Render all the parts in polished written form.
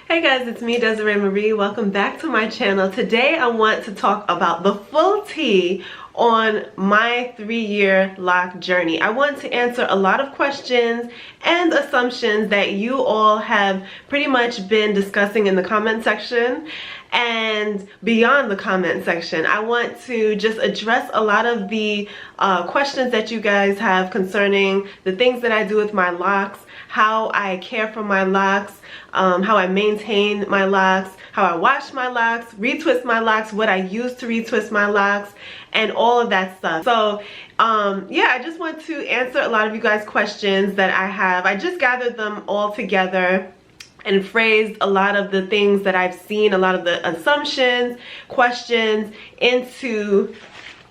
Hey guys, it's me, Desiree Marie. Welcome back to my channel. Today I want to talk about the full tea on my 3-year lock journey. I want to answer a lot of questions and assumptions that you all have pretty much been discussing in the comment section and beyond the comment section. I want to just address a lot of the questions that you guys have concerning the things that I do with my locks, how I care for my locks, how I maintain my locks, how I wash my locks, retwist my locks, what I use to retwist my locks, and all of that stuff. So yeah, I just want to answer a lot of you guys' questions that I have. I just gathered them all together and phrased a lot of the things that I've seen, a lot of the assumptions, questions into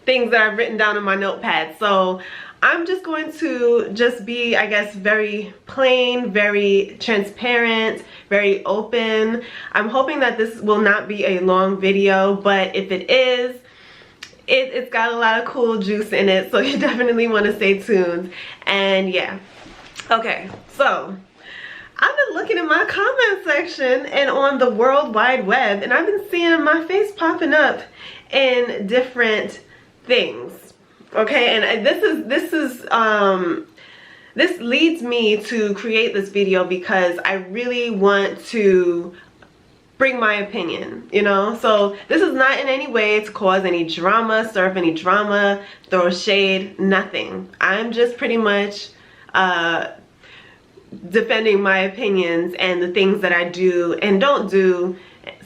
things that I've written down in my notepad. So I'm just going to just be, I guess, very plain, very transparent, very open. I'm hoping that this will not be a long video, but if it is, it's got a lot of cool juice in it, so you definitely want to stay tuned. And yeah, okay, so I've been looking in my comment section and on the World Wide Web, and I've been seeing my face popping up in different things. Okay, and this leads me to create this video because I really want to bring my opinion, you know. So this is not in any way to cause any drama, stir up any drama, throw shade, nothing. I'm just pretty much defending my opinions and the things that I do and don't do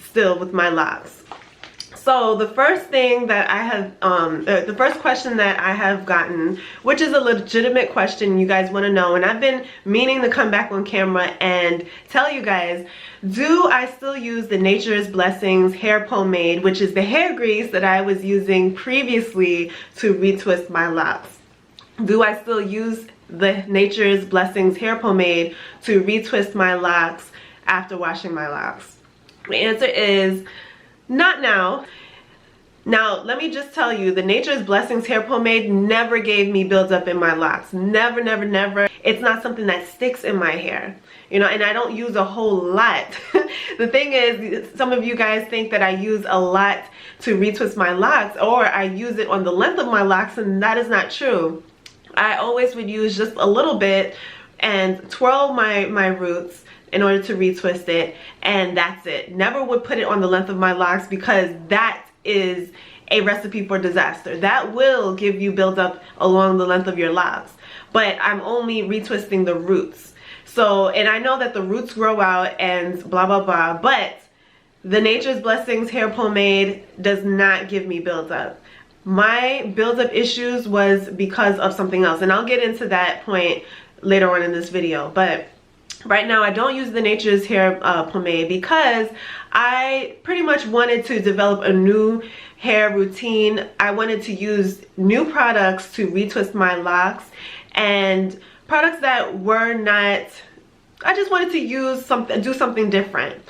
still with my locks. So the first thing that I have, the first question that I have gotten, which is a legitimate question you guys want to know, and I've been meaning to come back on camera and tell you guys, do I still use the Nature's Blessings hair pomade, which is the hair grease that I was using previously to retwist my locks? Do I still use the Nature's Blessings hair pomade to retwist my locks after washing my locks? The answer is not now. Now, let me just tell you, the Nature's Blessings hair pomade never gave me buildup in my locks. Never, never, never. It's not something that sticks in my hair, you know, and I don't use a whole lot. The thing is, some of you guys think that I use a lot to retwist my locks, or I use it on the length of my locks, and that is not true. I always would use just a little bit and twirl my roots in order to retwist it, and that's it. Never would put it on the length of my locks because that is a recipe for disaster. That will give you buildup along the length of your locks, but I'm only retwisting the roots. So, and I know that the roots grow out and blah blah blah, but the Nature's Blessings hair pomade does not give me buildup. My buildup issues was because of something else, and I'll get into that point later on in this video. But right now I don't use the Nature's hair pomade because I pretty much wanted to develop a new hair routine. I wanted to use new products to retwist my locks, and products that were not, I just wanted to use something, do something different.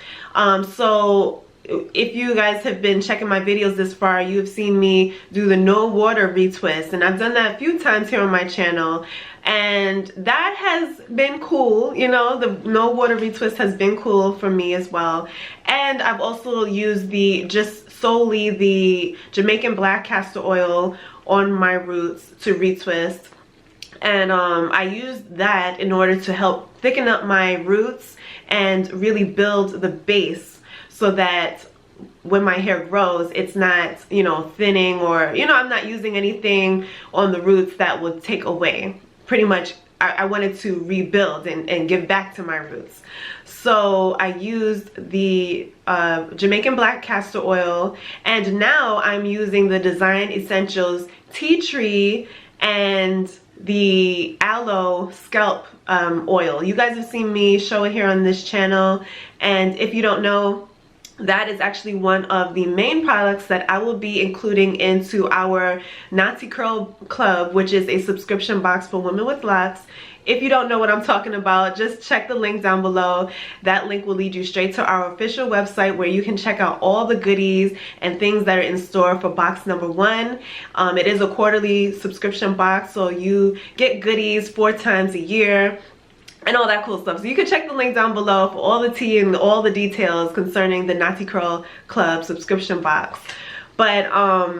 So if you guys have been checking my videos this far, you have seen me do the no water retwist, and I've done that a few times here on my channel, and that has been cool. You know, the no water retwist has been cool for me as well. And I've also used just solely the Jamaican black castor oil on my roots to retwist, and I used that in order to help thicken up my roots and really build the base, so that when my hair grows, it's not, you know, thinning, or, you know, I'm not using anything on the roots that would take away. Pretty much, I wanted to rebuild and give back to my roots. So I used the Jamaican black castor oil, and now I'm using the Design Essentials tea tree and the aloe scalp oil. You guys have seen me show it here on this channel, and if you don't know, that is actually one of the main products that I will be including into our Nazi Curl Club, which is a subscription box for women with locks. If you don't know what I'm talking about, just check the link down below. That link will lead you straight to our official website, where you can check out all the goodies and things that are in store for box number 1. It is a quarterly subscription box, so you get goodies 4 times a year. and all that cool stuff. So you can check the link down below for all the tea and all the details concerning the Natty Curl Club subscription box. But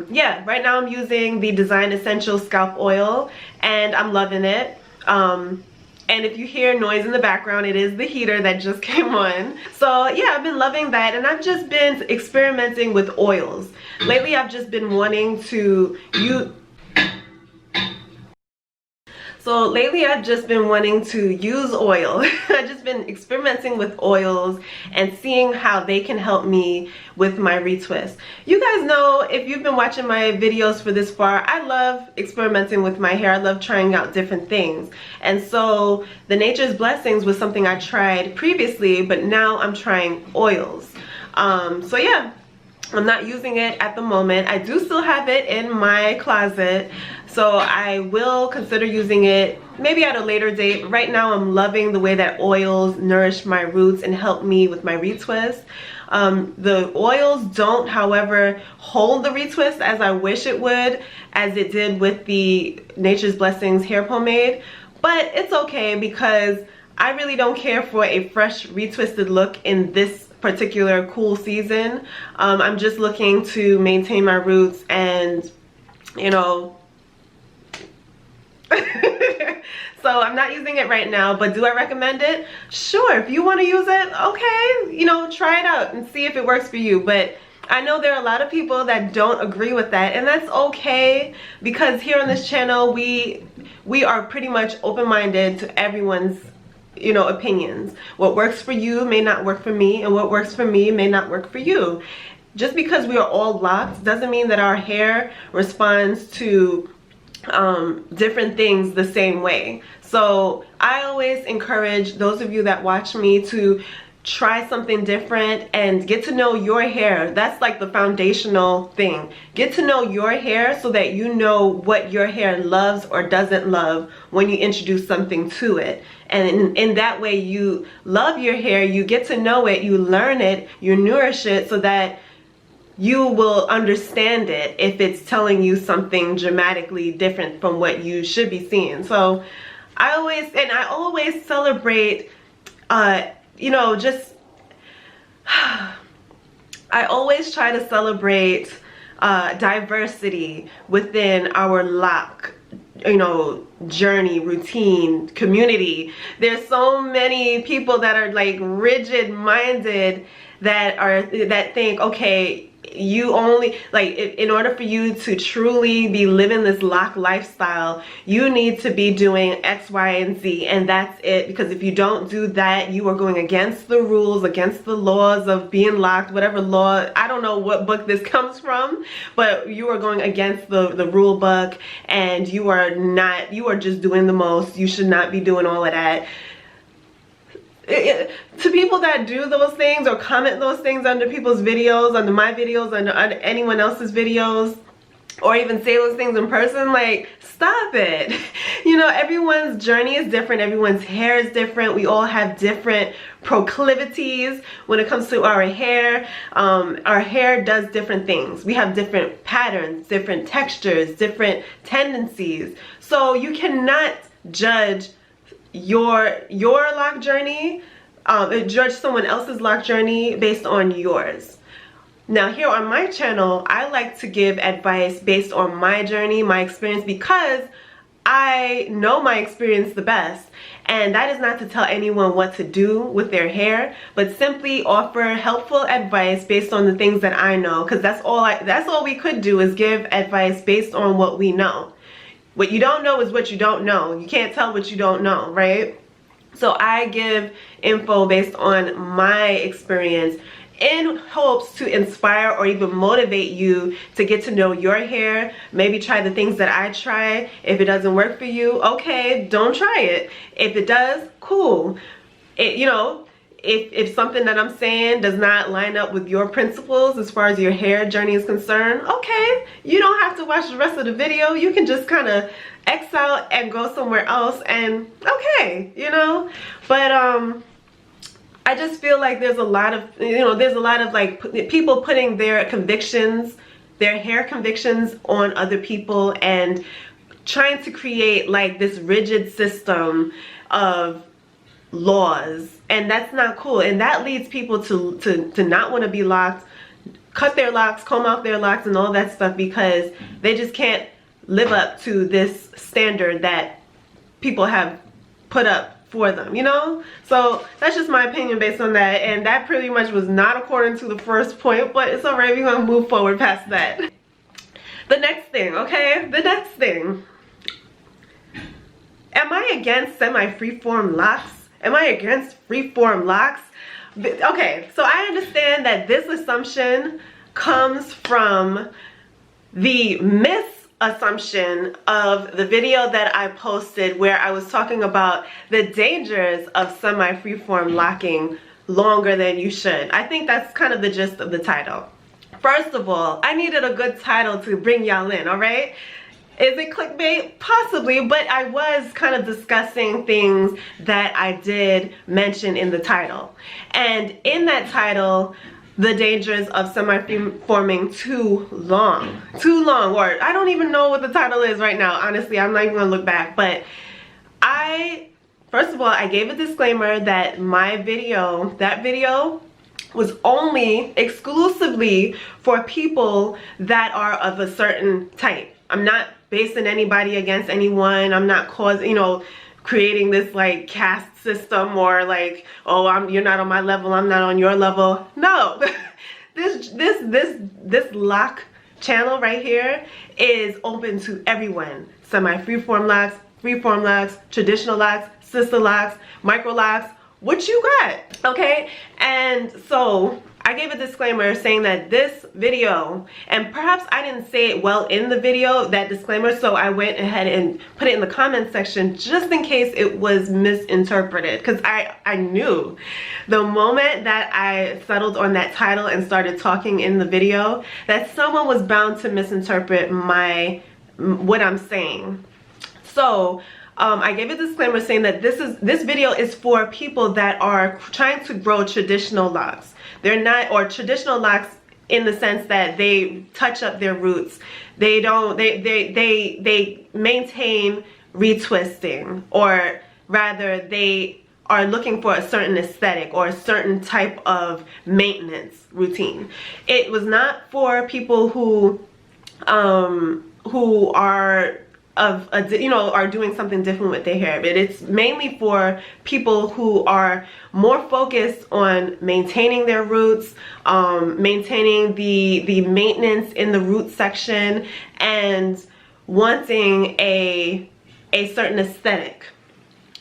yeah, right now I'm using the Design Essentials Scalp Oil, and I'm loving it. And if you hear noise in the background, it is the heater that just came on. So yeah, I've been loving that, and I've just been experimenting with oils. Lately, I've just been wanting to use... So lately I've just been wanting to use oil. I've just been experimenting with oils and seeing how they can help me with my retwist. You guys know, if you've been watching my videos for this far, I love experimenting with my hair. I love trying out different things. And so the Nature's Blessings was something I tried previously, but now I'm trying oils. So yeah, I'm not using it at the moment. I do still have it in my closet, so I will consider using it maybe at a later date. Right now I'm loving the way that oils nourish my roots and help me with my retwist. The oils don't, however, hold the retwist as I wish it would, as it did with the Nature's Blessings hair pomade, but it's okay because I really don't care for a fresh retwisted look in this particular cool season. I'm just looking to maintain my roots and, you know, so I'm not using it right now, but do I recommend it? Sure, if you want to use it, okay, you know, try it out and see if it works for you. But I know there are a lot of people that don't agree with that, and that's okay, because here on this channel we are pretty much open-minded to everyone's, you know, opinions. What works for you may not work for me, and what works for me may not work for you. Just because we are all locks doesn't mean that our hair responds to different things the same way. So I always encourage those of you that watch me to try something different and get to know your hair. That's like the foundational thing. Get to know your hair so that you know what your hair loves or doesn't love when you introduce something to it. And in that way, you love your hair, you get to know it, you learn it, you nourish it, so that you will understand it if it's telling you something dramatically different from what you should be seeing. So I always celebrate, you know, just I always try to celebrate diversity within our lock, you know, journey, routine, community. There's so many people that are like rigid minded that think, okay, you only, like, in order for you to truly be living this lock lifestyle, you need to be doing X, Y, and Z, and that's it. Because if you don't do that, you are going against the rules, against the laws of being locked, whatever law, I don't know what book this comes from, but you are going against the rule book, and you are just doing the most. You should not be doing all of that. To people that do those things or comment those things under people's videos, under my videos, under anyone else's videos, or even say those things in person, like, stop it. You know, everyone's journey is different, everyone's hair is different, we all have different proclivities when it comes to our hair. Our hair does different things. We have different patterns, different textures, different tendencies. So you cannot judge your lock journey, judge someone else's lock journey based on yours. Now here on my channel, I like to give advice based on my journey, my experience, because I know my experience the best. And that is not to tell anyone what to do with their hair, but simply offer helpful advice based on the things that I know, because that's all we could do, is give advice based on what we know. What you don't know is what you don't know. You can't tell what you don't know, right? So I give info based on my experience in hopes to inspire or even motivate you to get to know your hair. Maybe try the things that I try. If it doesn't work for you, okay, don't try it. If it does, cool. You know, if something that I'm saying does not line up with your principles as far as your hair journey is concerned, okay, you don't have to watch the rest of the video. You can just kind of X out and go somewhere else, and okay, you know. But I just feel like there's a lot of, you know, there's a lot of like people putting their convictions, their hair convictions on other people, and trying to create like this rigid system of laws, and that's not cool, and that leads people to not want to be locked, cut their locks, comb out their locks, and all that stuff, because they just can't live up to this standard that people have put up for them, you know? So that's just my opinion based on that, and that pretty much was not according to the first point, but it's alright, we're gonna move forward past that. The next thing, okay? The next thing. Am I against semi-freeform locks? Am I against freeform locks? Okay, so I understand that this assumption comes from the misassumption of the video that I posted where I was talking about the dangers of semi-freeform locking longer than you should. I think that's kind of the gist of the title. First of all, I needed a good title to bring y'all in, alright? Is it clickbait? Possibly, but I was kind of discussing things that I did mention in the title. And in that title, the dangers of semi-freeforming too long, or I don't even know what the title is right now. Honestly, I'm not even gonna look back, but first of all, I gave a disclaimer that that video was only exclusively for people that are of a certain type. I'm not basing anybody against anyone. I'm not causing, you know, creating this like caste system or like, oh, you're not on my level, I'm not on your level. No, this lock channel right here is open to everyone. Semi-freeform locks, freeform locks, traditional locks, sister locks, micro locks, what you got, okay? And so I gave a disclaimer saying that this video, and perhaps I didn't say it well in the video, that disclaimer, so I went ahead and put it in the comment section just in case it was misinterpreted, because I knew the moment that I settled on that title and started talking in the video that someone was bound to misinterpret what I'm saying. So I gave a disclaimer saying that this video is for people that are trying to grow traditional locks. They're not, or traditional locks in the sense that they touch up their roots. They maintain retwisting, or rather they are looking for a certain aesthetic or a certain type of maintenance routine. It was not for people who are are doing something different with their hair, but it's mainly for people who are more focused on maintaining their roots, maintaining the maintenance in the root section, and wanting a certain aesthetic.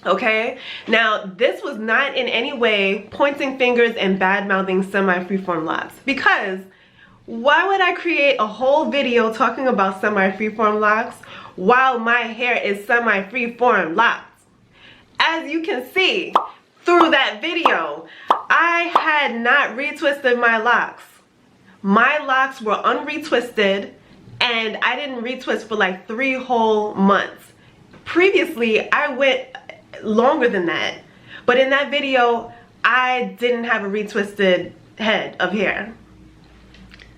Okay, now this was not in any way pointing fingers and bad-mouthing semi-freeform locks, because why would I create a whole video talking about semi-freeform locks while my hair is semi-freeform locks? As you can see through that video, I had not retwisted my locks. My locks were unretwisted, and I didn't retwist for like 3 whole months. Previously, I went longer than that, but in that video, I didn't have a retwisted head of hair.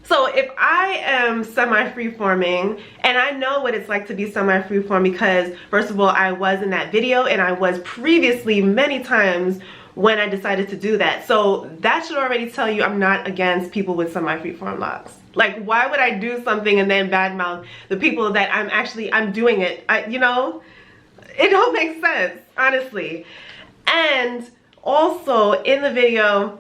So if I am semi-freeforming, and I know what it's like to be semi-freeform because, first of all, I was in that video, and I was previously many times when I decided to do that. So that should already tell you I'm not against people with semi-freeform locks. Like, why would I do something and then badmouth the people that I'm doing it? You know, it don't make sense, honestly. And also in the video,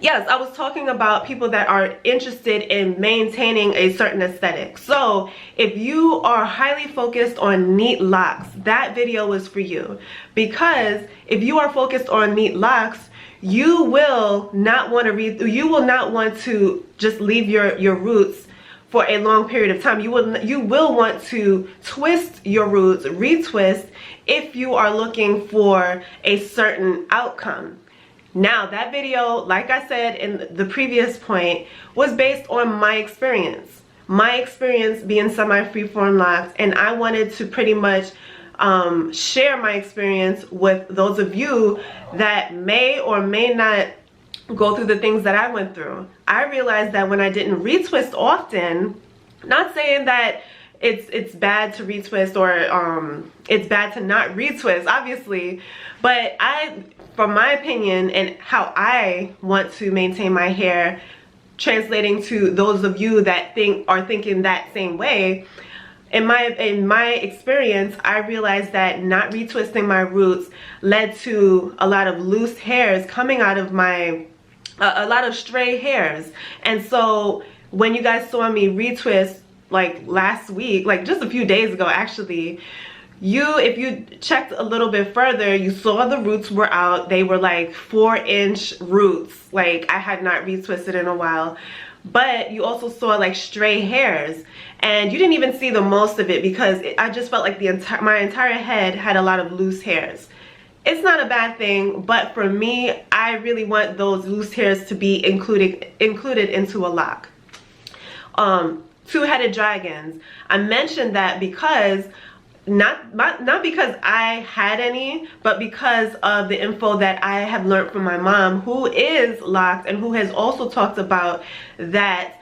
yes, I was talking about people that are interested in maintaining a certain aesthetic. So if you are highly focused on neat locks, that video was for you. Because if you are focused on neat locks, you will not want to just leave your roots for a long period of time. You will want to twist your roots, retwist, if you are looking for a certain outcome. Now, that video, like I said in the previous point, was based on my experience. My experience being semi-freeform locks, and I wanted to pretty much share my experience with those of you that may or may not go through the things that I went through. I realized that when I didn't retwist often, not saying that it's bad to retwist, or it's bad to not retwist, obviously. But from my opinion and how I want to maintain my hair, translating to those of you that are thinking that same way, in my experience, I realized that not retwisting my roots led to a lot of loose hairs coming out of my, a lot of stray hairs. And so when you guys saw me retwist like last week, like just a few days ago actually, if you checked a little bit further, you saw the roots were out. They were like 4-inch roots. Like, I had not retwisted in a while. But you also saw like stray hairs, and you didn't even see the most of it because I just felt like my entire head had a lot of loose hairs. It's not a bad thing, but for me, I really want those loose hairs to be included into a lock. Two-headed dragons. I mentioned that because not because I had any, but because of the info that I have learned from my mom, who is locked and who has also talked about that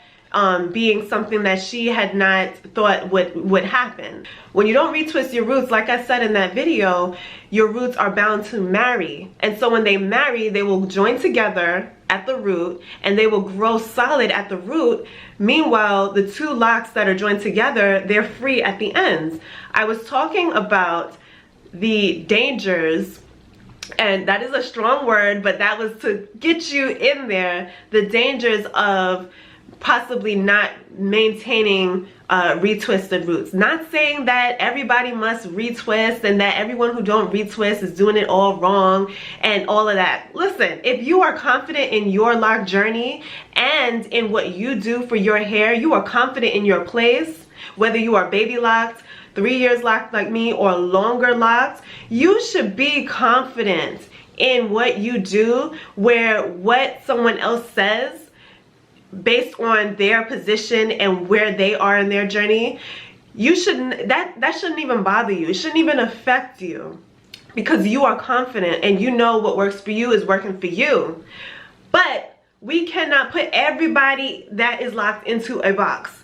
being something that she had not thought would happen. When you don't retwist your roots, like I said in that video, your roots are bound to marry. And so when they marry, they will join together at the root and they will grow solid at the root. Meanwhile, the two locks that are joined together, they're free at the ends. I was talking about the dangers, and that is a strong word, but that was to get you in there, the dangers of possibly not maintaining retwisted roots. Not saying that everybody must retwist and that everyone who don't retwist is doing it all wrong and all of that. Listen, if you are confident in your lock journey and in what you do for your hair, you are confident in your place, whether you are baby locked, 3 years locked like me, or longer locked, you should be confident in what you do, where what someone else says based on their position and where they are in their journey, you shouldn't, that shouldn't even bother you. It shouldn't even affect you, because you are confident and you know what works for you is working for you. But we cannot put everybody that is locked into a box.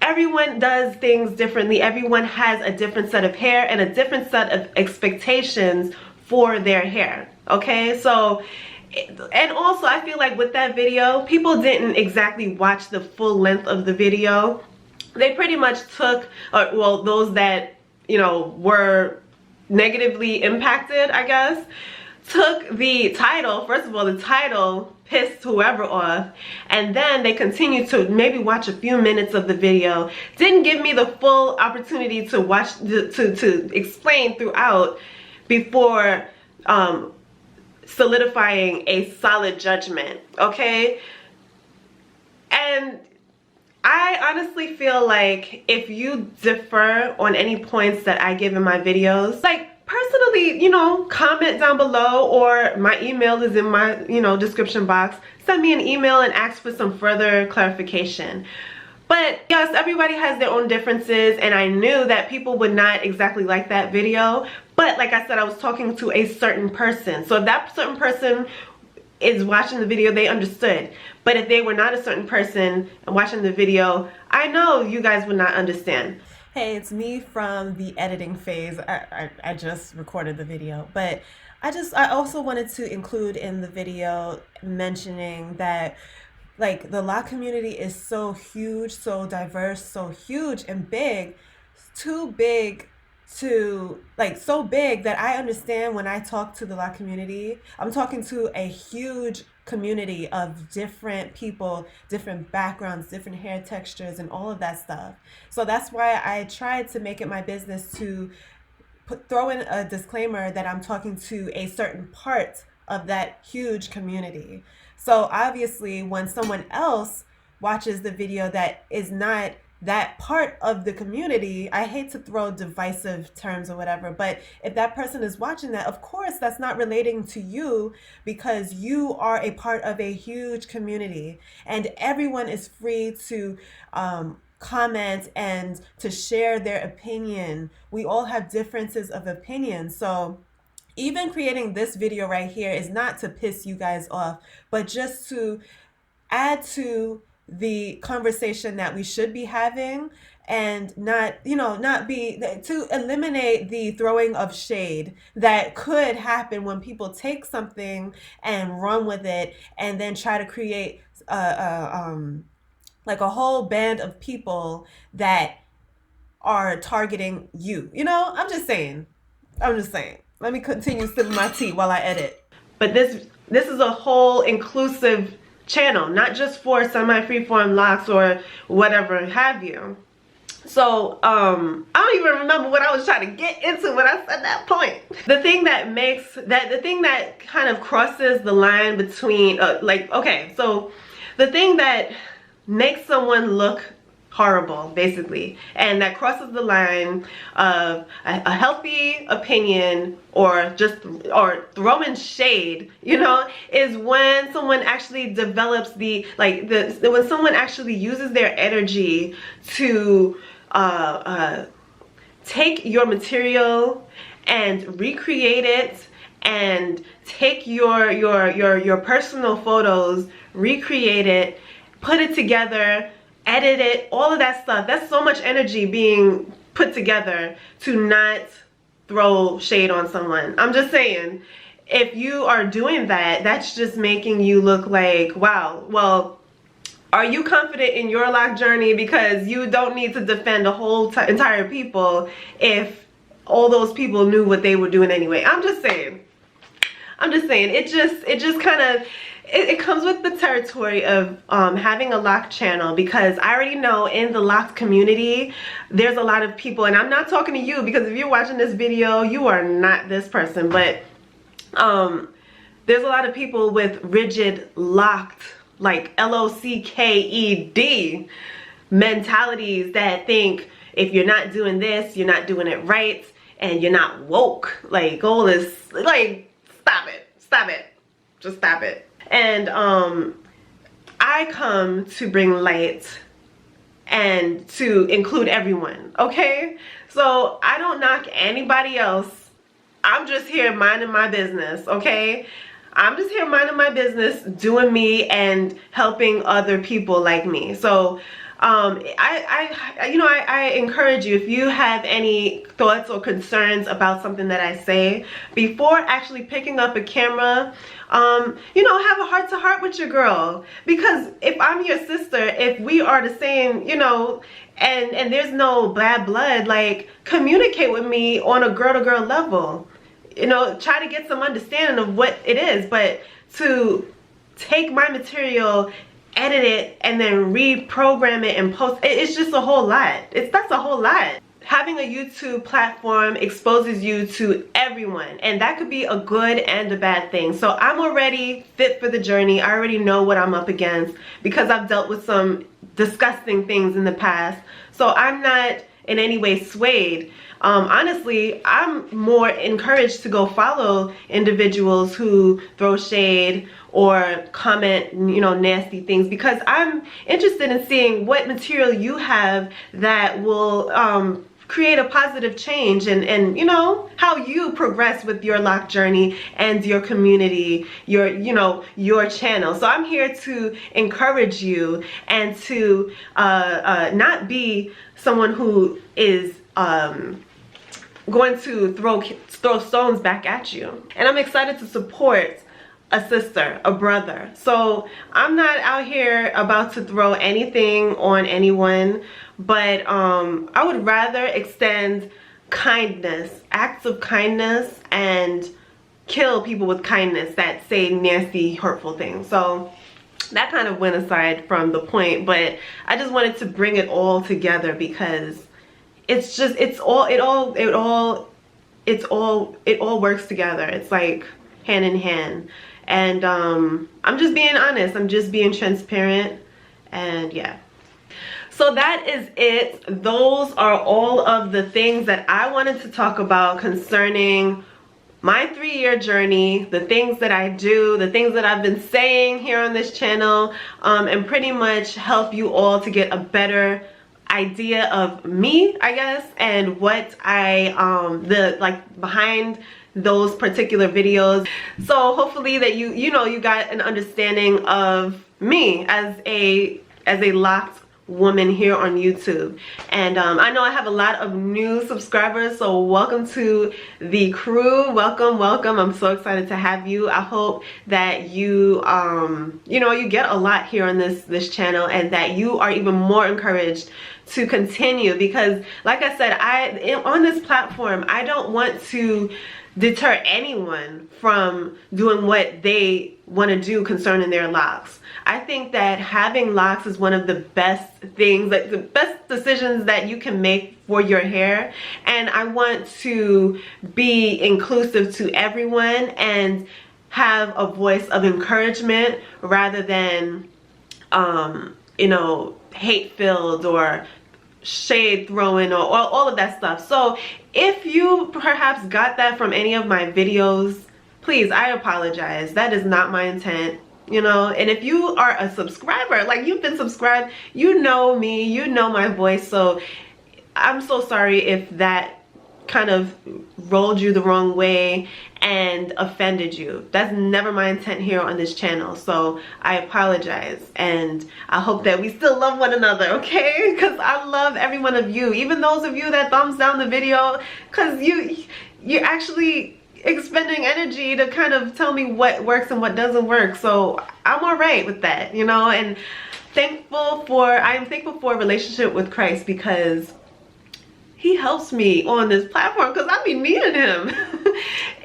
Everyone does things differently. Everyone has a different set of hair and a different set of expectations for their hair. Okay, so, and also I feel like with that video, people didn't exactly watch the full length of the video. They pretty much took, well, those that, you know, were negatively impacted, I guess, took the title. First of all, the title pissed whoever off, and then they continued to maybe watch a few minutes of the video, didn't give me the full opportunity to watch, to explain throughout before solidifying a solid judgment. Okay, and I honestly feel like if you differ on any points that I give in my videos, like personally, you know, comment down below, or my email is in my, you know, description box. Send me an email and ask for some further clarification. But yes, everybody has their own differences, and I knew that people would not exactly like that video. But like I said, I was talking to a certain person. So if that certain person is watching the video, they understood. But if they were not a certain person and watching the video, I know you guys would not understand. Hey, it's me from the editing phase. I just recorded the video, but I also wanted to include in the video mentioning that, like, the lock community is so huge, so diverse, so huge and big, too big to, like, so big that I understand when I talk to the lock community, I'm talking to a huge community of different people, different backgrounds, different hair textures, and all of that stuff. So that's why I tried to make it my business to throw in a disclaimer that I'm talking to a certain part of that huge community. So obviously when someone else watches the video that is not that part of the community, I hate to throw divisive terms or whatever, but if that person is watching that, of course that's not relating to you, because you are a part of a huge community, and everyone is free to comment and to share their opinion. We all have differences of opinion. So even creating this video right here is not to piss you guys off, but just to add to the conversation that we should be having, and not, not be, to eliminate the throwing of shade that could happen when people take something and run with it and then try to create like a whole band of people that are targeting you. I'm just saying. I'm just saying. Let me continue sipping my tea while I edit. But this is a whole inclusive channel, not just for semi-freeform locks or whatever have you. So I don't even remember what I was trying to get into when I said that point. The thing that kind of crosses the line between so the thing that makes someone look horrible, basically, and that crosses the line of a healthy opinion or throwing shade, is when someone actually develops when someone actually uses their energy to take your material and recreate it, and take your personal photos, recreate it, put it together, edit it, all of that stuff. That's so much energy being put together to not throw shade on someone. I'm just saying, if you are doing that, that's just making you look like, wow, well, are you confident in your lock journey? Because you don't need to defend a whole entire people if all those people knew what they were doing anyway. I'm just saying. It just kind of, it comes with the territory of having a lock channel, because I already know in the lock community there's a lot of people, and I'm not talking to you, because if you're watching this video you are not this person, but there's a lot of people with rigid locked, like LOCKED mentalities, that think if you're not doing this, you're not doing it right, and you're not woke. Like, all this, like, stop it, just stop it. And I come to bring light and to include everyone, okay? So I don't knock anybody else. I'm just here minding my business, okay? I'm just here minding my business, doing me, and helping other people like me. So I encourage you, if you have any thoughts or concerns about something that I say, before actually picking up a camera, have a heart-to-heart with your girl. Because if I'm your sister, if we are the same, and there's no bad blood, like, communicate with me on a girl-to-girl level. Try to get some understanding of what it is. But to take my material, edit it, and then reprogram it and post, it's just a whole lot. That's a whole lot. Having a YouTube platform exposes you to everyone, and that could be a good and a bad thing. So I'm already fit for the journey. I already know what I'm up against, because I've dealt with some disgusting things in the past. So I'm not in any way swayed. Honestly, I'm more encouraged to go follow individuals who throw shade or comment, nasty things, because I'm interested in seeing what material you have that will create a positive change, and how you progress with your lock journey and your community, your channel. So I'm here to encourage you, and to not be someone who is going to throw stones back at you. And I'm excited to support a sister, a brother. So I'm not out here about to throw anything on anyone, but I would rather extend kindness, acts of kindness, and kill people with kindness that say nasty, hurtful things. So that kind of went aside from the point, but I just wanted to bring it all together, because it's just, it all works together. It's like hand in hand. And I'm just being honest, I'm just being transparent, and yeah. So that is it. Those are all of the things that I wanted to talk about concerning my 3-year journey, the things that I do, the things that I've been saying here on this channel, and pretty much help you all to get a better idea of me, I guess, and what behind those particular videos. So hopefully that you got an understanding of me as a as a locked woman here on YouTube. And I know I have a lot of new subscribers, so welcome to the crew. Welcome, welcome. I'm so excited to have you. I hope that you you know, you get a lot here on this channel, and that you are even more encouraged to continue, because like I said, on this platform, I don't want to deter anyone from doing what they want to do concerning their locks. I think that having locks is one of the best things, like the best decisions that you can make for your hair. And I want to be inclusive to everyone and have a voice of encouragement rather than, you know, hate-filled or shade throwing or all of that stuff. So if you perhaps got that from any of my videos, please, I apologize. That is not my intent, you know. And if you are a subscriber, like you've been subscribed, you know me, you know my voice, so I'm so sorry if that kind of rolled you the wrong way and offended you. That's never my intent here on this channel, so I apologize, and I hope that we still love one another, okay? Because I love every one of you, even those of you that thumbs down the video, because you're actually expending energy to kind of tell me what works and what doesn't work. So I'm all right with that, you know. And I am thankful for a relationship with Christ, because he helps me on this platform, because I be needing him.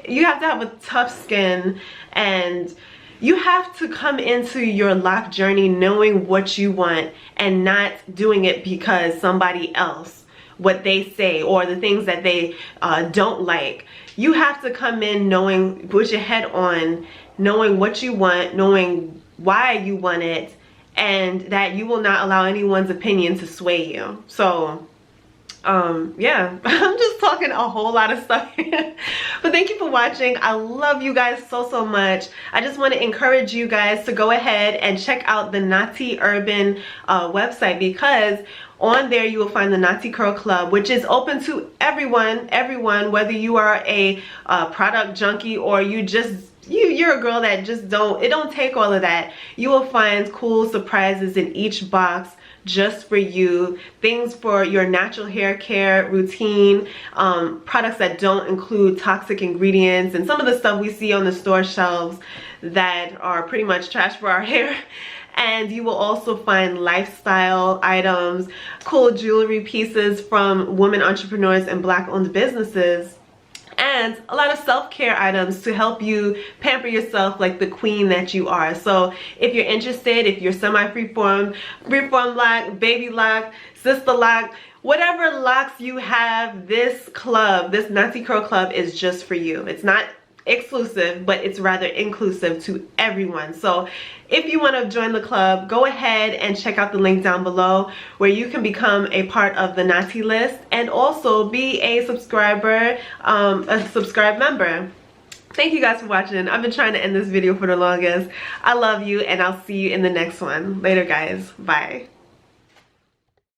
You have to have a tough skin, and you have to come into your lock journey knowing what you want and not doing it because somebody else, what they say or the things that they don't like. You have to come in knowing, put your head on, knowing what you want, knowing why you want it, and that you will not allow anyone's opinion to sway you. So yeah, I'm just talking a whole lot of stuff here. But thank you for watching. I love you guys so much. I just want to encourage you guys to go ahead and check out the Naughty Urban website, because on there you will find the Naughty Curl Club, which is open to everyone, whether you are a product junkie or you just you're a girl that just don't take all of that. You will find cool surprises in each box just for you, things for your natural hair care routine, products that don't include toxic ingredients and some of the stuff we see on the store shelves that are pretty much trash for our hair. And you will also find lifestyle items, cool jewelry pieces from women entrepreneurs and Black-owned businesses, and a lot of self-care items to help you pamper yourself like the queen that you are. So if you're interested, if you're semi-freeform, freeform lock, baby lock, sister lock, whatever locks you have, this club, this Naughty Curl Club is just for you. It's not exclusive, but it's rather inclusive to everyone. So if you want to join the club, go ahead and check out the link down below where you can become a part of the Naughty list and also be a subscriber, a subscribed member. Thank you guys for watching. I've been trying to end this video for the longest. I love you, and I'll see you in the next one. Later, guys. Bye.